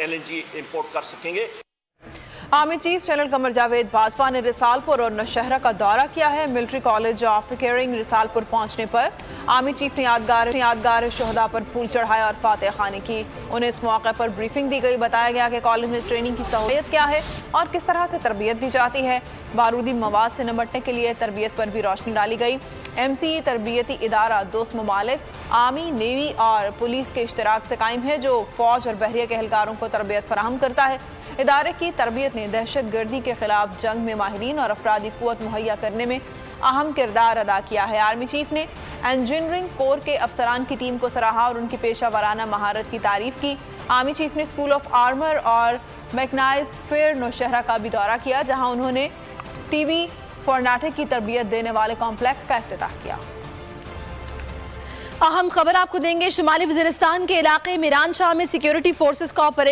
LNG import कर सकेंगे। Army chief general Qamar Javed Bajwa ने रिसालपुर और नौशहरा का दौरा किया है। Military college of caring Risalpur पहुंचने पर आर्मी चीफ ने यादगार शहदा पर फूल चढ़ाया और फातह खानी की। उन्हें इस मौके पर ब्रीफिंग दी गई। बताया गया कि कॉलेज में ट्रेनिंग की सहूलियत क्या है और किस तरह से तरबियत दी जाती है। बारूदी मवाद से निपटने के लिए तरबियत पर भी रोशनी डाली गई। MCE तरबियती इदारा दोस्त ममालिक, आर्मी, नेवी और पुलिस के इश्तराक से कायम है, जो फौज और बहरिया के एहलकारों को तरबियत फराहम करता है। इदारे की तरबियत ने दहशत गर्दी के खिलाफ जंग में माहिरीन और अफरादी कुव्वत मुहैया करने में अहम किरदार अदा किया है। आर्मी चीफ ने इंजीनियरिंग कोर के अफसरान की टीम को सराहा और उनकी पेशा वाराना महारत की तारीफ की। आर्मी चीफ ने स्कूल ऑफ आर्मर और मैकनाइज्ड फेयर नौशहरा का भी दौरा किया, जहां उन्होंने TV फॉर्नाटिक की तरबियत देने वाले कॉम्प्लेक्स का इफ्तिताह किया। अहम खबर आपको देंगे। शुमाली वजीरिस्तान के इलाके मिरान शाह में सिक्योरिटी फोर्सेस का ऑपरेशन